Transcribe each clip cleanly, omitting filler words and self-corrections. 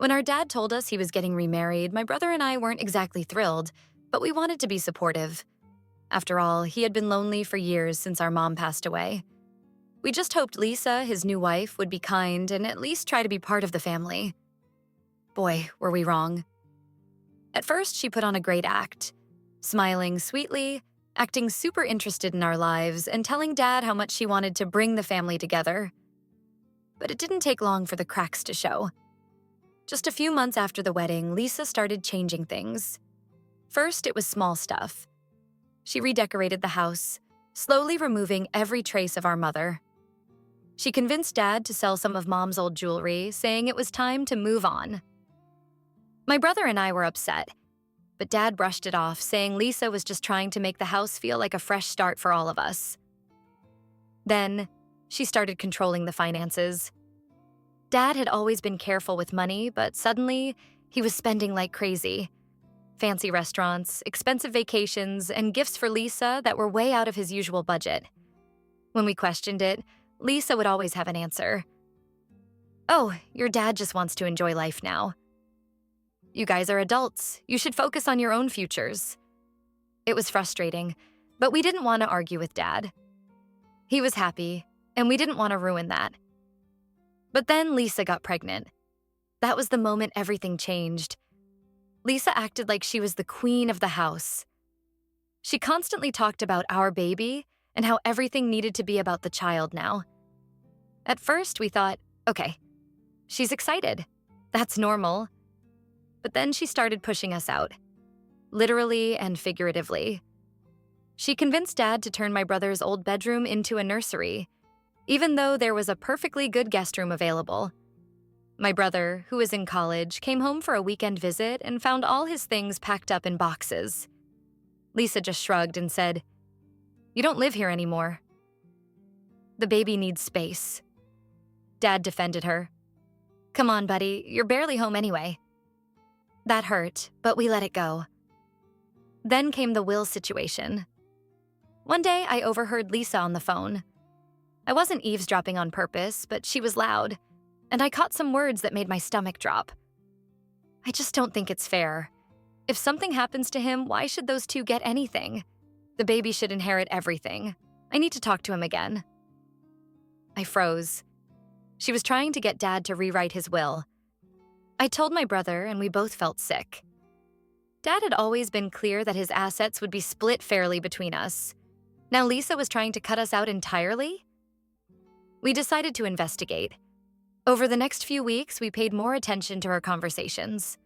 When our dad told us he was getting remarried, my brother and I weren't exactly thrilled, but we wanted to be supportive. After all, he had been lonely for years since our mom passed away. We just hoped Lisa, his new wife, would be kind and at least try to be part of the family. Boy, were we wrong. At first, she put on a great act, smiling sweetly, acting super interested in our lives, and telling Dad how much she wanted to bring the family together. But it didn't take long for the cracks to show. Just a few months after the wedding, Lisa started changing things. First, it was small stuff. She redecorated the house, slowly removing every trace of our mother. She convinced Dad to sell some of Mom's old jewelry, saying it was time to move on. My brother and I were upset, but Dad brushed it off, saying Lisa was just trying to make the house feel like a fresh start for all of us. Then, she started controlling the finances. Dad had always been careful with money, but suddenly, he was spending like crazy. Fancy restaurants, expensive vacations, and gifts for Lisa that were way out of his usual budget. When we questioned it, Lisa would always have an answer. "Oh, your dad just wants to enjoy life now. You guys are adults. You should focus on your own futures." It was frustrating, but we didn't want to argue with Dad. He was happy, and we didn't want to ruin that. But then Lisa got pregnant. That was the moment everything changed. Lisa acted like she was the queen of the house. She constantly talked about our baby and how everything needed to be about the child now. At first, we thought, okay, she's excited. That's normal. But then she started pushing us out, literally and figuratively. She convinced Dad to turn my brother's old bedroom into a nursery, even though there was a perfectly good guest room available. My brother, who was in college, came home for a weekend visit and found all his things packed up in boxes. Lisa just shrugged and said, "You don't live here anymore. The baby needs space." Dad defended her. "Come on, buddy, you're barely home anyway." That hurt, but we let it go. Then came the will situation. One day, I overheard Lisa on the phone. I wasn't eavesdropping on purpose, but she was loud, and I caught some words that made my stomach drop. "I just don't think it's fair. If something happens to him, why should those two get anything? The baby should inherit everything. I need to talk to him again." I froze. She was trying to get Dad to rewrite his will. I told my brother, and we both felt sick. Dad had always been clear that his assets would be split fairly between us. Now Lisa was trying to cut us out entirely? We decided to investigate. Over the next few weeks, we paid more attention to her conversations.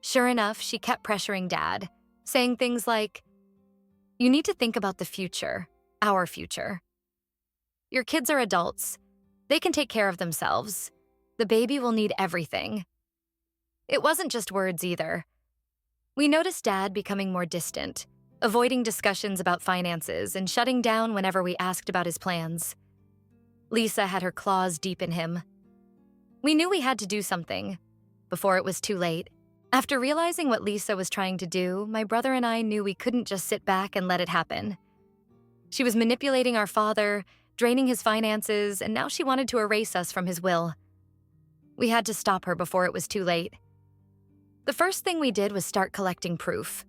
Sure enough, she kept pressuring Dad, saying things like, "You need to think about the future, our future. Your kids are adults. They can take care of themselves. The baby will need everything." It wasn't just words either. We noticed Dad becoming more distant, avoiding discussions about finances and shutting down whenever we asked about his plans. Lisa had her claws deep in him. We knew we had to do something, before it was too late. After realizing what Lisa was trying to do, my brother and I knew we couldn't just sit back and let it happen. She was manipulating our father, draining his finances, and now she wanted to erase us from his will. We had to stop her before it was too late. The first thing we did was start collecting proof.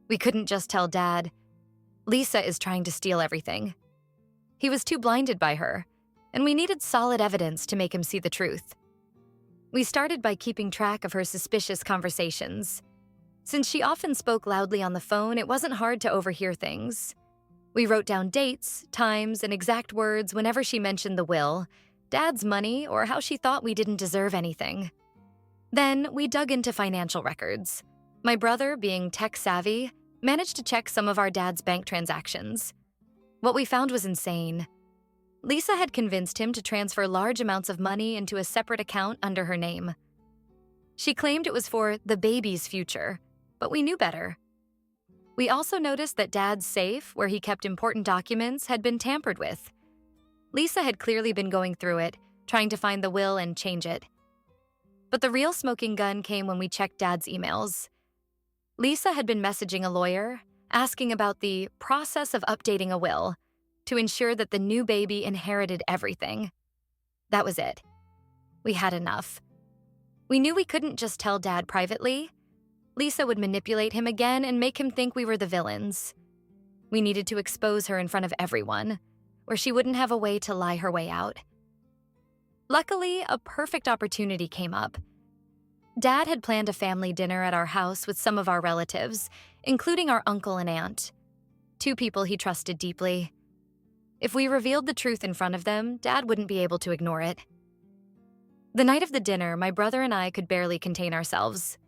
We couldn't just tell Dad, "Lisa is trying to steal everything." He was too blinded by her, and we needed solid evidence to make him see the truth. We started by keeping track of her suspicious conversations. Since she often spoke loudly on the phone, it wasn't hard to overhear things. We wrote down dates, times, and exact words whenever she mentioned the will, Dad's money, or how she thought we didn't deserve anything. Then we dug into financial records. My brother, being tech-savvy, managed to check some of our dad's bank transactions. What we found was insane. Lisa had convinced him to transfer large amounts of money into a separate account under her name. She claimed it was for the baby's future, but we knew better. We also noticed that Dad's safe, where he kept important documents, had been tampered with. Lisa had clearly been going through it, trying to find the will and change it. But the real smoking gun came when we checked Dad's emails. Lisa had been messaging a lawyer, asking about the process of updating a will to ensure that the new baby inherited everything. That was it. We had enough. We knew we couldn't just tell Dad privately. Lisa would manipulate him again and make him think we were the villains. We needed to expose her in front of everyone, where she wouldn't have a way to lie her way out. Luckily, a perfect opportunity came up. Dad had planned a family dinner at our house with some of our relatives, including our uncle and aunt, two people he trusted deeply. If we revealed the truth in front of them, Dad wouldn't be able to ignore it. The night of the dinner, my brother and I could barely contain ourselves.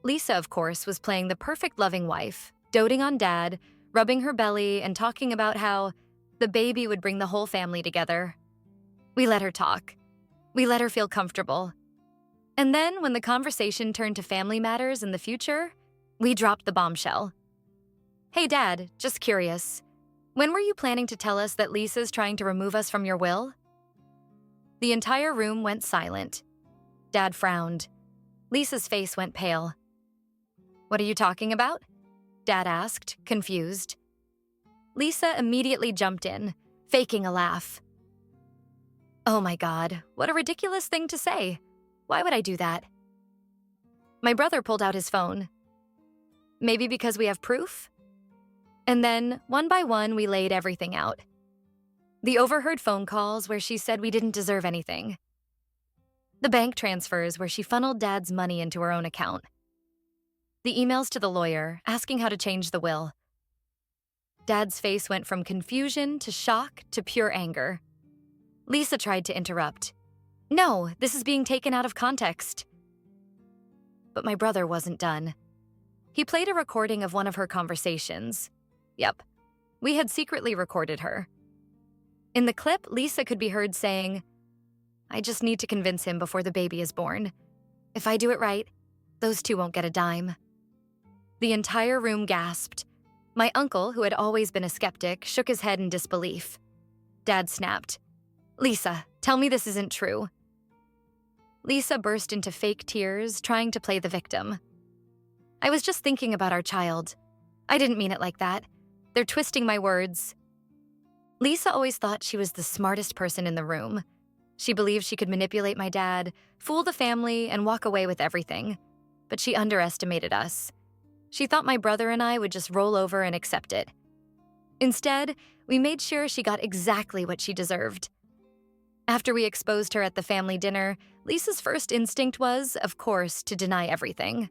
Lisa, of course, was playing the perfect loving wife, doting on Dad, rubbing her belly, and talking about how the baby would bring the whole family together. We let her talk. We let her feel comfortable. And then, when the conversation turned to family matters in the future, we dropped the bombshell. "Hey, Dad, just curious. When were you planning to tell us that Lisa's trying to remove us from your will?" The entire room went silent. Dad frowned. Lisa's face went pale. "What are you talking about?" Dad asked, confused. Lisa immediately jumped in, faking a laugh. "Oh my God, what a ridiculous thing to say. Why would I do that?" My brother pulled out his phone. "Maybe because we have proof?" And then, one by one, we laid everything out. The overheard phone calls where she said we didn't deserve anything. The bank transfers where she funneled Dad's money into her own account. The emails to the lawyer asking how to change the will. Dad's face went from confusion to shock to pure anger. Lisa tried to interrupt. "No, this is being taken out of context." But my brother wasn't done. He played a recording of one of her conversations. Yep, we had secretly recorded her. In the clip, Lisa could be heard saying, "I just need to convince him before the baby is born. If I do it right, those two won't get a dime." The entire room gasped. My uncle, who had always been a skeptic, shook his head in disbelief. Dad snapped, "Lisa, tell me this isn't true." Lisa burst into fake tears, trying to play the victim. "I was just thinking about our child. I didn't mean it like that. They're twisting my words." Lisa always thought she was the smartest person in the room. She believed she could manipulate my dad, fool the family, and walk away with everything. But she underestimated us. She thought my brother and I would just roll over and accept it. Instead, we made sure she got exactly what she deserved. After we exposed her at the family dinner, Lisa's first instinct was, of course, to deny everything.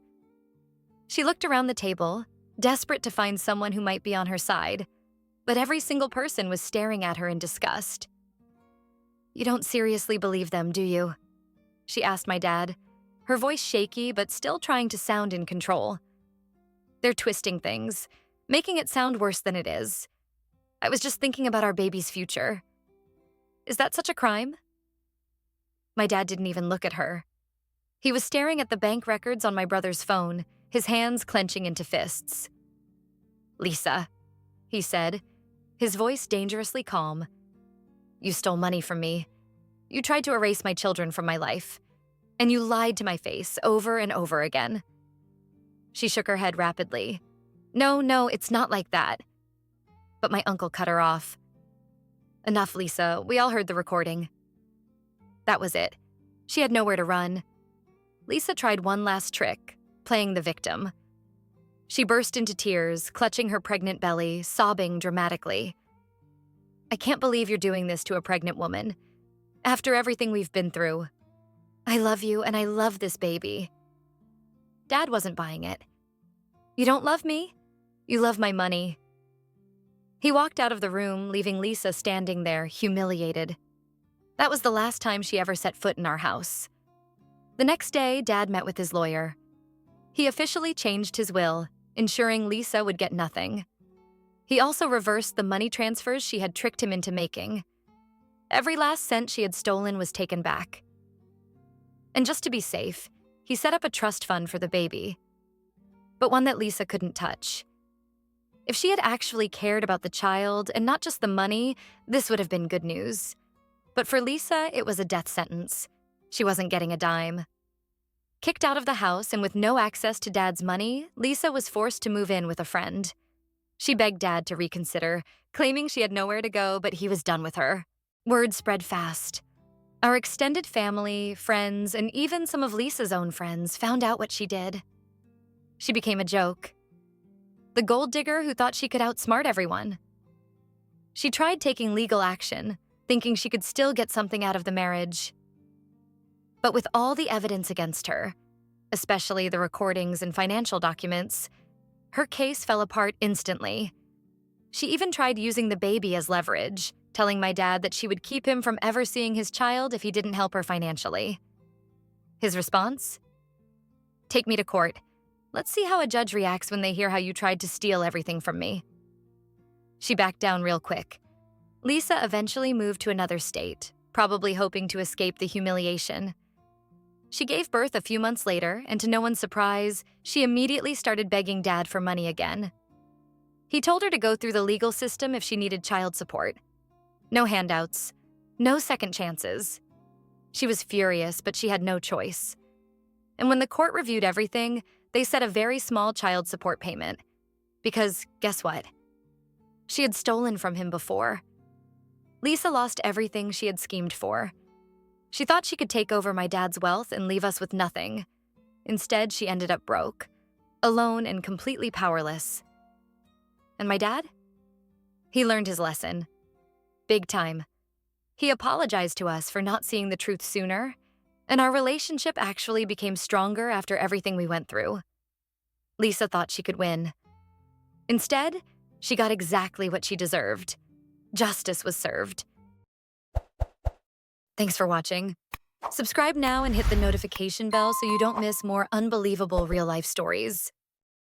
She looked around the table, desperate to find someone who might be on her side, but every single person was staring at her in disgust. "You don't seriously believe them, do you?" she asked my dad, her voice shaky but still trying to sound in control. "They're twisting things, making it sound worse than it is. I was just thinking about our baby's future. Is that such a crime?" My dad didn't even look at her. He was staring at the bank records on my brother's phone, his hands clenching into fists. "Lisa," he said, his voice dangerously calm. "You stole money from me. You tried to erase my children from my life. And you lied to my face over and over again." She shook her head rapidly. No, it's not like that." But my uncle cut her off. "Enough, Lisa. We all heard the recording." That was it. She had nowhere to run. Lisa tried one last trick, playing the victim. She burst into tears, clutching her pregnant belly, sobbing dramatically. "I can't believe you're doing this to a pregnant woman. After everything we've been through. I love you and I love this baby." Dad wasn't buying it. "You don't love me? You love my money." He walked out of the room, leaving Lisa standing there, humiliated. That was the last time she ever set foot in our house. The next day, Dad met with his lawyer. He officially changed his will, ensuring Lisa would get nothing. He also reversed the money transfers she had tricked him into making. Every last cent she had stolen was taken back. And just to be safe, he set up a trust fund for the baby, but one that Lisa couldn't touch. If she had actually cared about the child and not just the money, this would have been good news. But for Lisa, it was a death sentence. She wasn't getting a dime. Kicked out of the house and with no access to Dad's money, Lisa was forced to move in with a friend. She begged Dad to reconsider, claiming she had nowhere to go, but he was done with her. Word spread fast. Our extended family, friends, and even some of Lisa's own friends found out what she did. She became a joke. The gold digger who thought she could outsmart everyone. She tried taking legal action, thinking she could still get something out of the marriage. But with all the evidence against her, especially the recordings and financial documents, her case fell apart instantly. She even tried using the baby as leverage, telling my dad that she would keep him from ever seeing his child if he didn't help her financially. His response? Take me to court. Let's see how a judge reacts when they hear how you tried to steal everything from me. She backed down real quick. Lisa eventually moved to another state, probably hoping to escape the humiliation. She gave birth a few months later, and to no one's surprise, she immediately started begging Dad for money again. He told her to go through the legal system if she needed child support. No handouts, no second chances. She was furious, but she had no choice. And when the court reviewed everything, they set a very small child support payment. Because, guess what? She had stolen from him before. Lisa lost everything she had schemed for. She thought she could take over my dad's wealth and leave us with nothing. Instead, she ended up broke, alone and completely powerless. And my dad? He learned his lesson. Big time. He apologized to us for not seeing the truth sooner, and our relationship actually became stronger after everything we went through. Lisa thought she could win. Instead, she got exactly what she deserved. Justice was served. Thanks for watching. Subscribe now and hit the notification bell so you don't miss more unbelievable real-life stories.